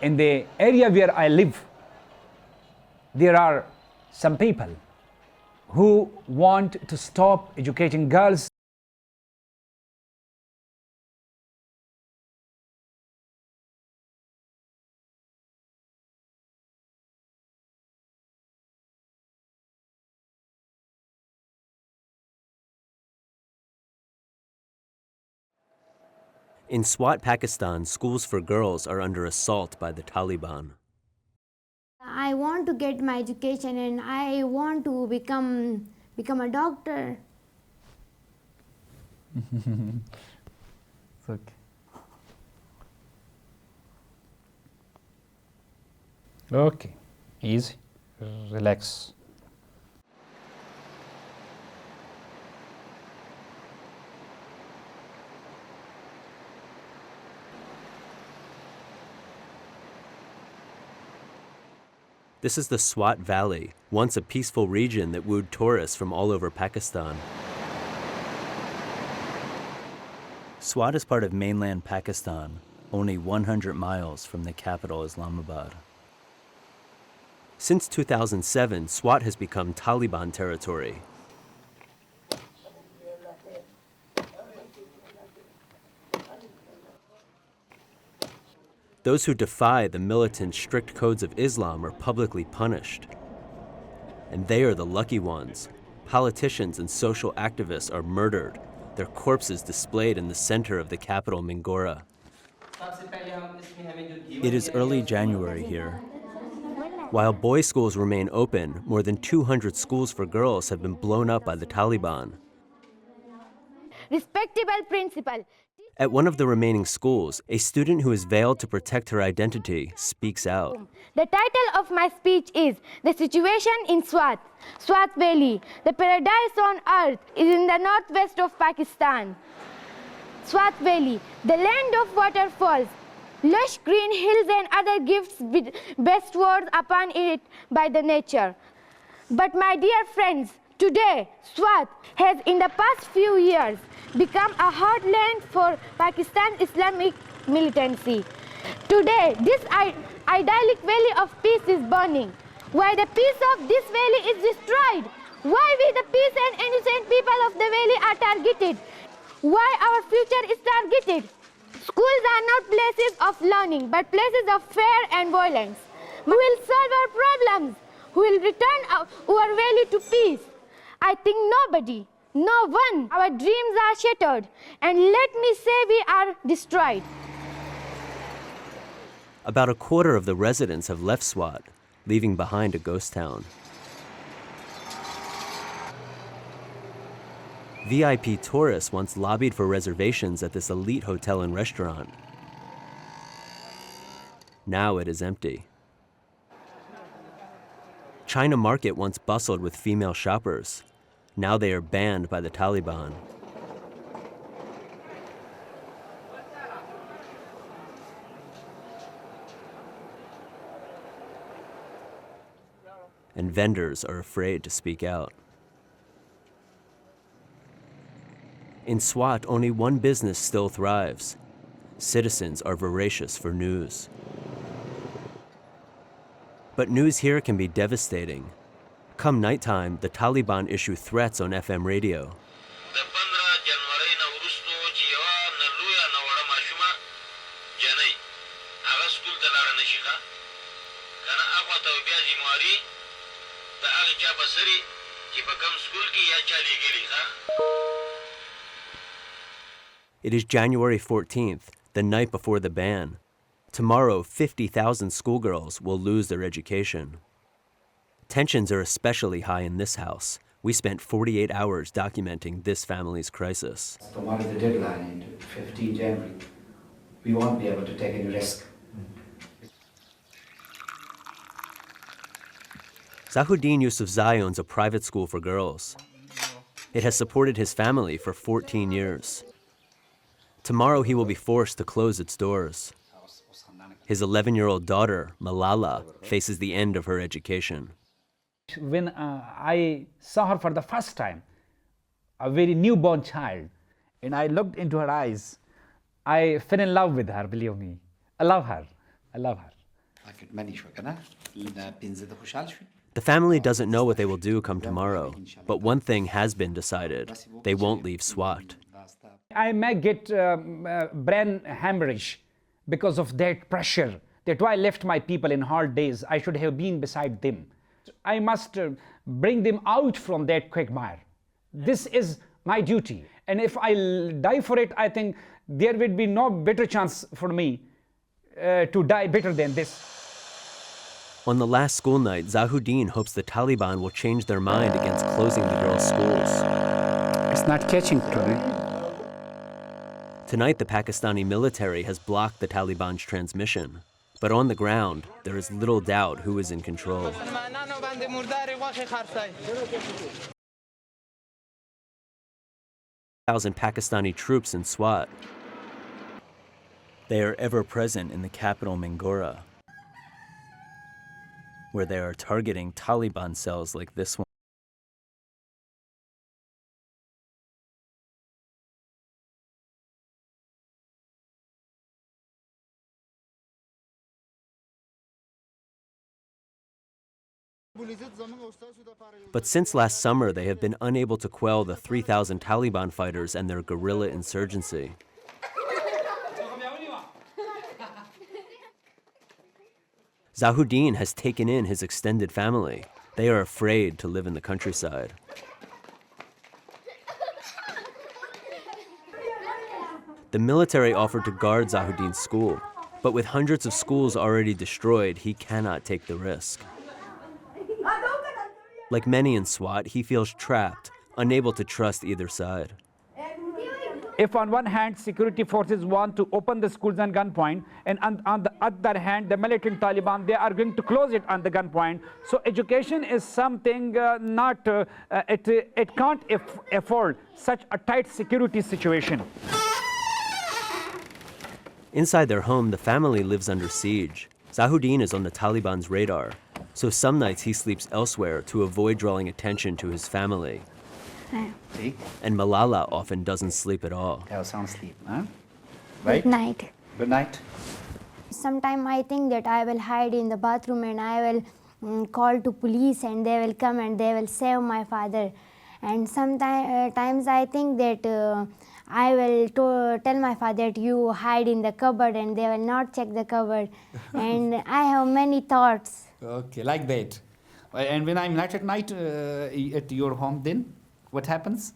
In the area where I live, there are some people who want to stop educating girls. In Swat, Pakistan, schools for girls are under assault by the Taliban. I want to get my education and I want to become a doctor. It's okay. Okay, easy, relax. This is the Swat Valley, once a peaceful region that wooed tourists from all over Pakistan. Swat is part of mainland Pakistan, only 100 miles from the capital Islamabad. Since 2007, Swat has become Taliban territory. Those who defy the militant, strict codes of Islam are publicly punished. And they are the lucky ones. Politicians and social activists are murdered, their corpses displayed in the center of the capital, Mingora. It is early January here. While boys' schools remain open, more than 200 schools for girls have been blown up by the Taliban. Respectable principal. At one of the remaining schools, a student who is veiled to protect her identity speaks out. The title of my speech is The Situation in Swat Valley. The paradise on earth is in the northwest of Pakistan. Swat Valley, the land of waterfalls, lush green hills and other gifts bestowed upon it by the nature. But my dear friends, today, Swat has in the past few years become a heartland for Pakistan Islamic militancy. Today, this idyllic valley of peace is burning. Why the peace of this valley is destroyed? Why we the peace and innocent people of the valley are targeted? Why our future is targeted? Schools are not places of learning, but places of fear and violence. We will solve our problems. We will return our valley to peace. I think nobody, no one, our dreams are shattered, and let me say we are destroyed. About a quarter of the residents have left Swat, leaving behind a ghost town. VIP tourists once lobbied for reservations at this elite hotel and restaurant. Now it is empty. China Market once bustled with female shoppers. Now they are banned by the Taliban. And vendors are afraid to speak out. In Swat, only one business still thrives. Citizens are voracious for news. But news here can be devastating. Come nighttime, the Taliban issue threats on FM radio. It is January 14th, the night before the ban. Tomorrow, 50,000 schoolgirls will lose their education. Tensions are especially high in this house. We spent 48 hours documenting this family's crisis. Tomorrow is the deadline, 15 January. We won't be able to take any risk. Zahuddin Yusufzai owns a private school for girls. It has supported his family for 14 years. Tomorrow he will be forced to close its doors. His 11-year-old daughter, Malala, faces the end of her education. When I saw her for the first time, a very newborn child, and I looked into her eyes, I fell in love with her, believe me. I love her. I love her. The family doesn't know what they will do come tomorrow, but one thing has been decided. They won't leave SWAT. I may get brain hemorrhage because of that pressure. That why I left my people in hard days. I should have been beside them. I must bring them out from that quagmire. This is my duty. And if I die for it, I think there will be no better chance for me to die better than this. On the last school night, Zahuddin hopes the Taliban will change their mind against closing the girls' schools. It's not catching today. Tonight, the Pakistani military has blocked the Taliban's transmission. But on the ground, there is little doubt who is in control. Thousand Pakistani troops in SWAT. They are ever present in the capital Mingora, where they are targeting Taliban cells like this one. But since last summer, they have been unable to quell the 3,000 Taliban fighters and their guerrilla insurgency. Zahuddin has taken in his extended family. They are afraid to live in the countryside. The military offered to guard Zahuddin's school, but with hundreds of schools already destroyed, he cannot take the risk. Like many in SWAT, he feels trapped, unable to trust either side. If on one hand, security forces want to open the schools on gunpoint, and on the other hand, the militant Taliban, they are going to close it on the gunpoint. So education is something it can't afford such a tight security situation. Inside their home, the family lives under siege. Zahuddin is on the Taliban's radar, so some nights he sleeps elsewhere to avoid drawing attention to his family. See? And Malala often doesn't sleep at all. Have sound sleep, huh? Right? Good night. Good night. Sometimes I think that I will hide in the bathroom and I will call to police and they will come and they will save my father. And sometimes I think that I will tell my father that you hide in the cupboard and they will not check the cupboard. And I have many thoughts. Okay, like that. And when I'm not at night at your home, then what happens?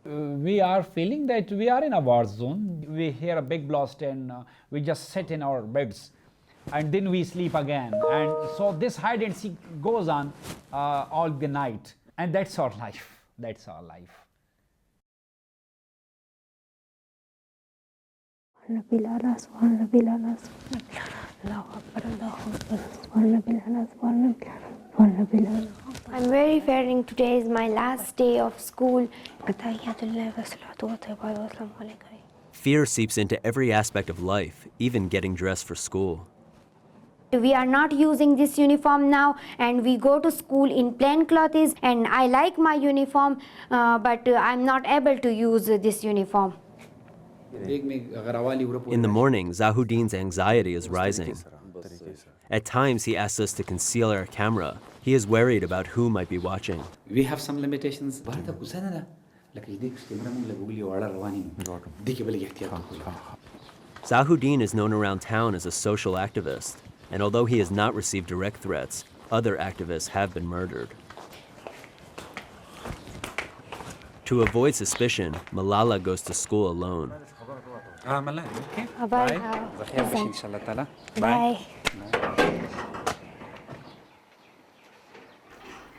We are feeling that we are in a war zone. We hear a big blast and we just sit in our beds and then we sleep again. And so this hide and seek goes on all the night. And that's our life. That's our life. I'm very fearing today is my last day of school. Fear seeps into every aspect of life, even getting dressed for school. We are not using this uniform now and we go to school in plain clothes and I like my uniform but I'm not able to use this uniform. In the morning, Zahuddin's anxiety is rising. At times, he asks us to conceal our camera. He is worried about who might be watching. We have some limitations. Zahuddin is known around town as a social activist, and although he has not received direct threats, other activists have been murdered. To avoid suspicion, Malala goes to school alone. Bye. Bye.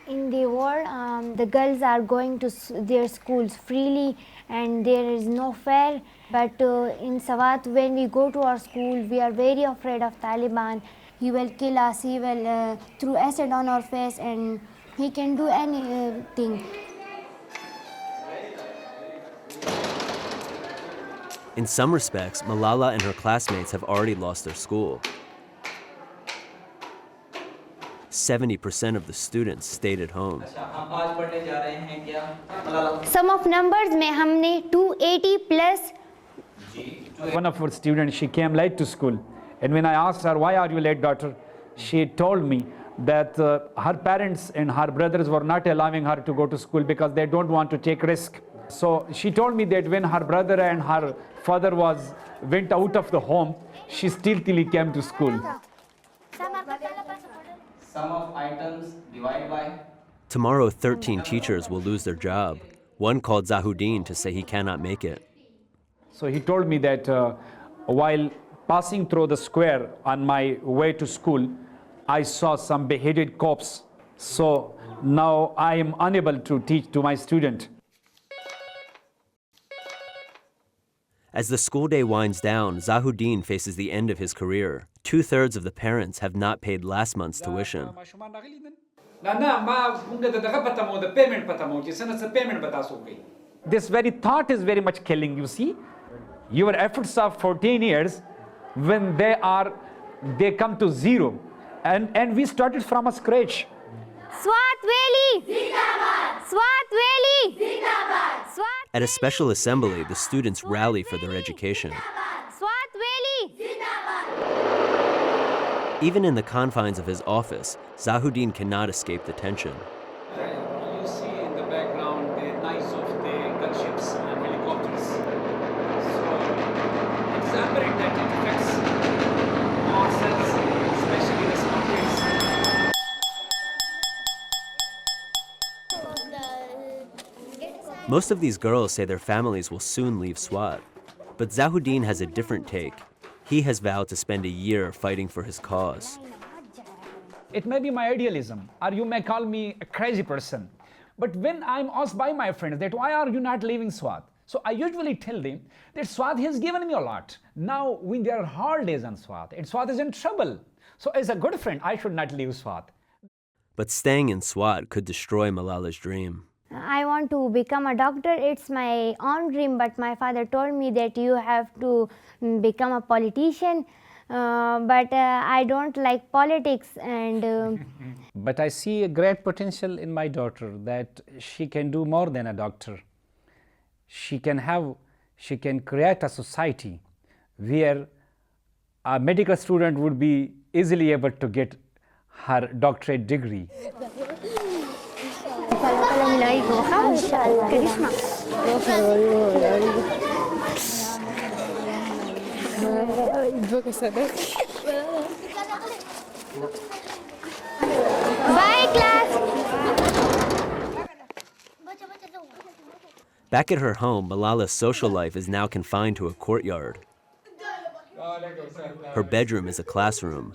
In the world, the girls are going to their schools freely and there is no fear. But in Swat, when we go to our school, we are very afraid of Taliban. He will kill us, he will throw acid on our face and he can do anything. In some respects, Malala and her classmates have already lost their school. 70% of the students stayed at home. Sum of numbers में हमने 280 plus One of our students, she came late to school. And when I asked her, why are you late, daughter? She told me that her parents and her brothers were not allowing her to go to school because they don't want to take risk. So she told me that when her brother and her father went out of the home, she stealthily came to school. Sum of items divide by. Tomorrow, 13 teachers will lose their job. One called Zahuddin to say he cannot make it. So he told me that while passing through the square on my way to school, I saw some beheaded corpse. So now I am unable to teach to my student. As the school day winds down, Zahuddin faces the end of his career. 2/3 of the parents have not paid last month's tuition. This very thought is very much killing, you see. Your efforts of 14 years, when they come to zero. And we started from a scratch. Swat Valley! Zindabad! Swat Valley! Zindabad! Swat At a special assembly, the students rally for their education. Swat Valley! Zindabad! Even in the confines of his office, Zahuddin cannot escape the tension. You see in the background the noise of the gunships and helicopters. So it's apparent that it affects ourselves, especially the small kids. Most of these girls say their families will soon leave SWAT. But Zahuddin has a different take. He has vowed to spend a year fighting for his cause. It may be my idealism, or you may call me a crazy person. But when I'm asked by my friends that why are you not leaving SWAT? So I usually tell them that SWAT has given me a lot. Now when there are hard days on SWAT, and SWAT is in trouble. So as a good friend, I should not leave SWAT. But staying in SWAT could destroy Malala's dream. I want to become a doctor. It's my own dream, but my father told me that you have to become a politician. But I don't like politics, and But I see a great potential in my daughter that she can do more than a doctor. She can create a society where a medical student would be easily able to get her doctorate degree. bye class. Back at her home, Malala's social life is now confined to a courtyard. Her bedroom is a classroom,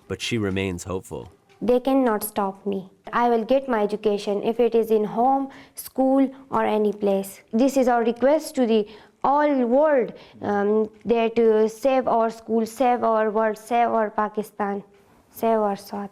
but she remains hopeful. They cannot stop me. I will get my education if it is in home, school, or any place. This is our request to the all world that save our school, save our world, save our Pakistan, save our Swat.